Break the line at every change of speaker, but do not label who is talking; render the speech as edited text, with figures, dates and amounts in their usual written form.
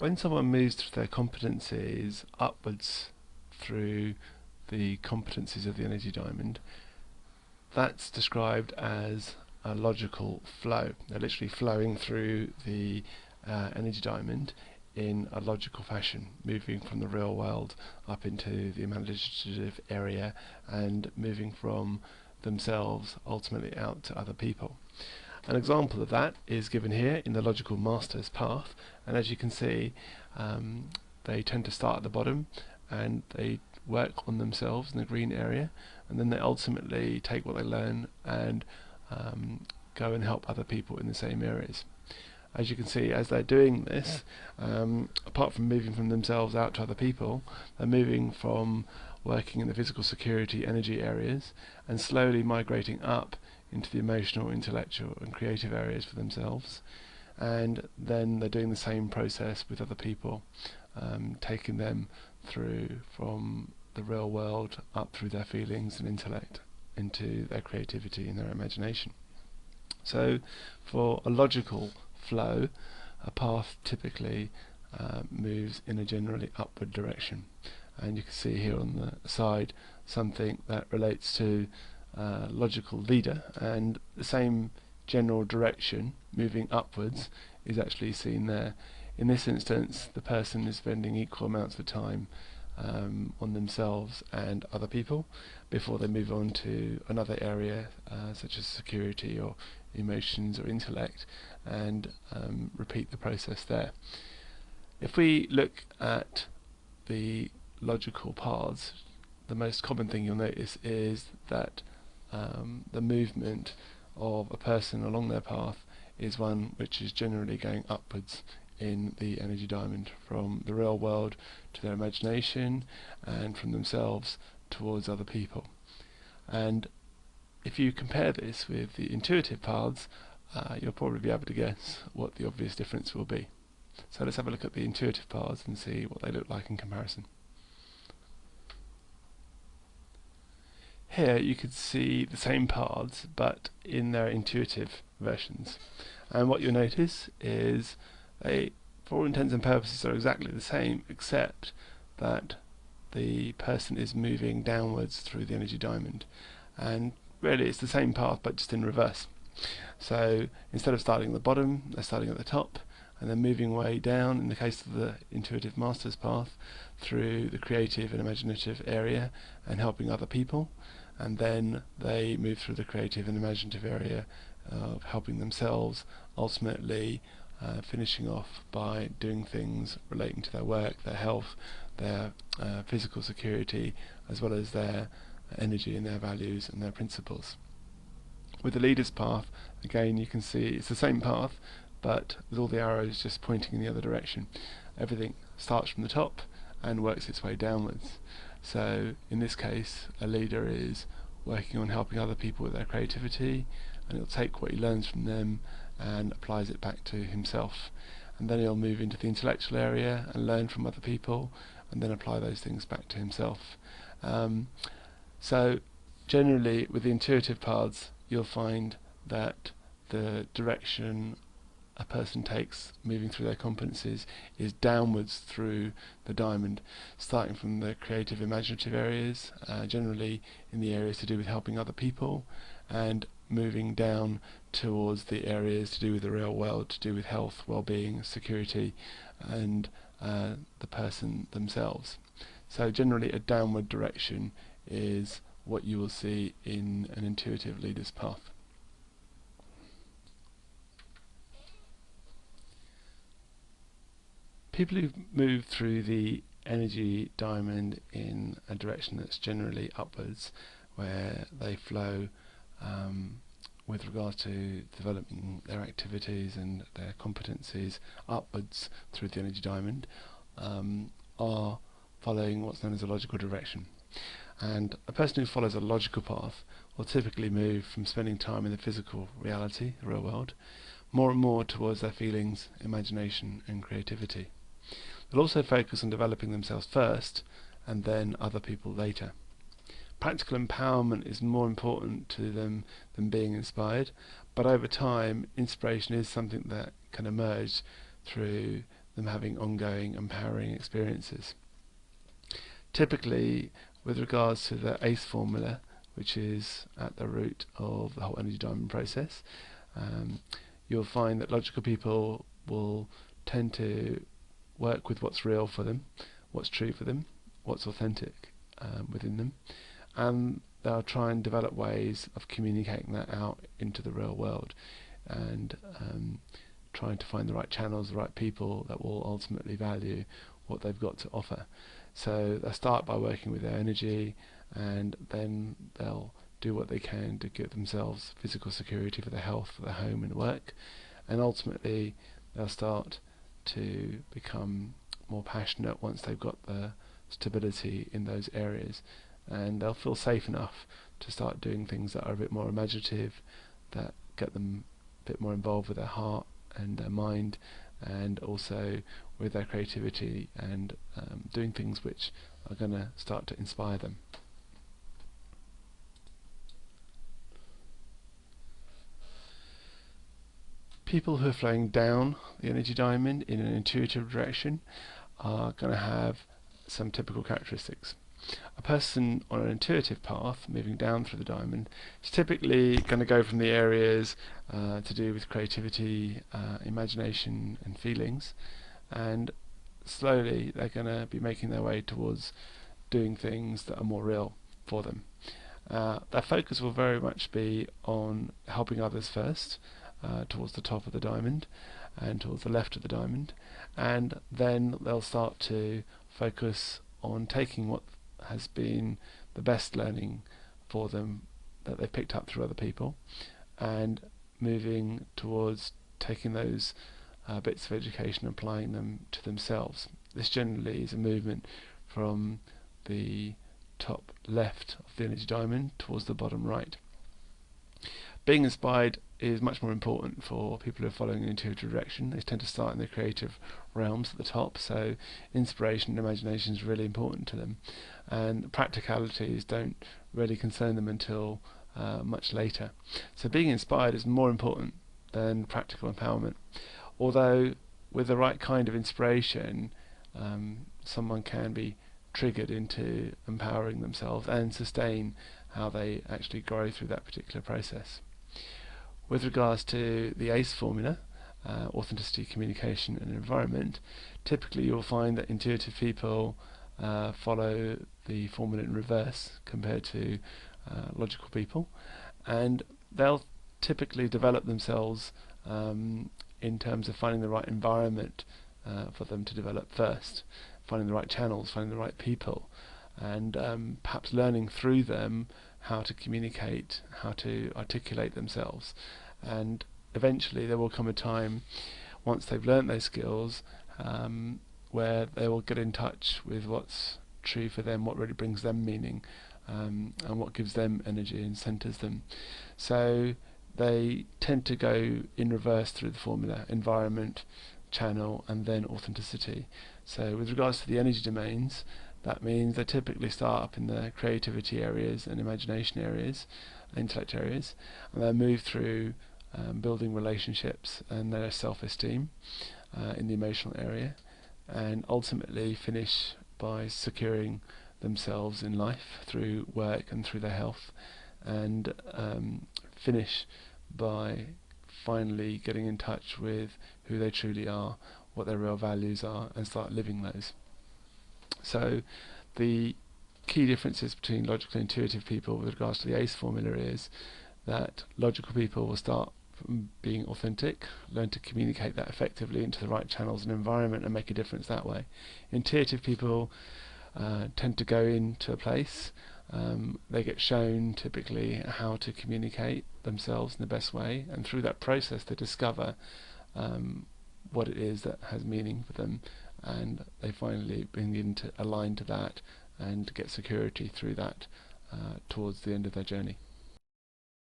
when someone moves through their competencies upwards through the competencies of the energy diamond, that's described as a logical flow. They're literally flowing through the energy diamond in a logical fashion, moving from the real world up into the imaginative area and moving from themselves ultimately out to other people. An example of that is given here in the logical master's path, and as you can see, they tend to start at the bottom and they work on themselves in the green area, and then they ultimately take what they learn and go and help other people in the same areas. As you can see, as they're doing this, apart from moving from themselves out to other people, they're moving from working in the physical security energy areas and slowly migrating up into the emotional, intellectual and creative areas for themselves, and then they're doing the same process with other people, taking them through from the real world up through their feelings and intellect into their creativity and their imagination. So for a logical flow, a path typically moves in a generally upward direction, and you can see here on the side something that relates to logical leader, and the same general direction moving upwards is actually seen there. In this instance, the person is spending equal amounts of time on themselves and other people before they move on to another area such as security or emotions or intellect, and repeat the process there. If we look at the logical paths, the most common thing you'll notice is that the movement of a person along their path is one which is generally going upwards in the energy diamond, from the real world to their imagination and from themselves towards other people. And if you compare this with the intuitive paths, you'll probably be able to guess what the obvious difference will be. So let's have a look at the intuitive paths and see what they look like in comparison. Here you could see the same paths but in their intuitive versions, and what you'll notice is they, for all intents and purposes, are exactly the same, except that the person is moving downwards through the energy diamond, and really it's the same path but just in reverse. So instead of starting at the bottom, they're starting at the top and then moving way down, in the case of the intuitive master's path, through the creative and imaginative area and helping other people, and then they move through the creative and imaginative area of helping themselves, ultimately finishing off by doing things relating to their work, their health, their physical security, as well as their energy and their values and their principles. With the leader's path, again you can see it's the same path but with all the arrows just pointing in the other direction. Everything starts from the top and works its way downwards. So in this case, a leader is working on helping other people with their creativity, and he'll take what he learns from them and applies it back to himself, and then he'll move into the intellectual area and learn from other people and then apply those things back to himself. So generally with the intuitive paths, you'll find that the direction a person takes moving through their competencies is downwards through the diamond, starting from the creative imaginative areas, generally in the areas to do with helping other people, and moving down towards the areas to do with the real world, to do with health, well-being, security and the person themselves. So generally a downward direction is what you will see in an intuitive leader's path. People who move through the energy diamond in a direction that's generally upwards, where they flow with regard to developing their activities and their competencies upwards through the energy diamond, are following what's known as a logical direction. And a person who follows a logical path will typically move from spending time in the physical reality, the real world, more and more towards their feelings, imagination and creativity. They'll also focus on developing themselves first and then other people later. Practical empowerment is more important to them than being inspired, but over time inspiration is something that can emerge through them having ongoing empowering experiences. Typically, with regards to the ACE formula, which is at the root of the whole energy diamond process, you'll find that logical people will tend to work with what's real for them, what's true for them, what's authentic within them, and they'll try and develop ways of communicating that out into the real world, and trying to find the right channels, the right people that will ultimately value what they've got to offer. So they'll start by working with their energy, and then they'll do what they can to give themselves physical security for their health, for their home and work, and ultimately they'll start to become more passionate once they've got the stability in those areas, and they'll feel safe enough to start doing things that are a bit more imaginative, that get them a bit more involved with their heart and their mind, and also with their creativity, and doing things which are going to start to inspire them. People who are flowing down the energy diamond in an intuitive direction are going to have some typical characteristics. A person on an intuitive path moving down through the diamond is typically going to go from the areas to do with creativity, imagination and feelings, and slowly they're going to be making their way towards doing things that are more real for them. Their focus will very much be on helping others first, towards the top of the diamond and towards the left of the diamond, and then they'll start to focus on taking what has been the best learning for them that they've picked up through other people, and moving towards taking those bits of education and applying them to themselves. This generally is a movement from the top left of the energy diamond towards the bottom right. Being inspired is much more important for people who are following an intuitive direction. They tend to start in the creative realms at the top, so inspiration and imagination is really important to them, and practicalities don't really concern them until much later. So being inspired is more important than practical empowerment, although with the right kind of inspiration someone can be triggered into empowering themselves and sustain how they actually grow through that particular process. With regards to the ACE formula, authenticity, communication and environment, typically you'll find that intuitive people follow the formula in reverse compared to logical people, and they'll typically develop themselves in terms of finding the right environment for them to develop first, finding the right channels, finding the right people, and perhaps learning through them how to communicate, how to articulate themselves. And eventually there will come a time, once they've learnt those skills, where they will get in touch with what's true for them, what really brings them meaning, and what gives them energy and centres them. So they tend to go in reverse through the formula: environment, channel, and then authenticity. So with regards to the energy domains, that means they typically start up in the creativity areas and imagination areas, intellect areas, and they move through building relationships and their self-esteem in the emotional area, and ultimately finish by securing themselves in life through work and through their health, and finish by finally getting in touch with who they truly are, what their real values are, and start living those. So the key differences between logical and intuitive people with regards to the ACE formula is that logical people will start from being authentic, learn to communicate that effectively into the right channels and environment and make a difference that way. Intuitive people tend to go into a place, they get shown typically how to communicate themselves in the best way, and through that process they discover what it is that has meaning for them, and they finally begin to align to that and get security through that towards the end of their journey.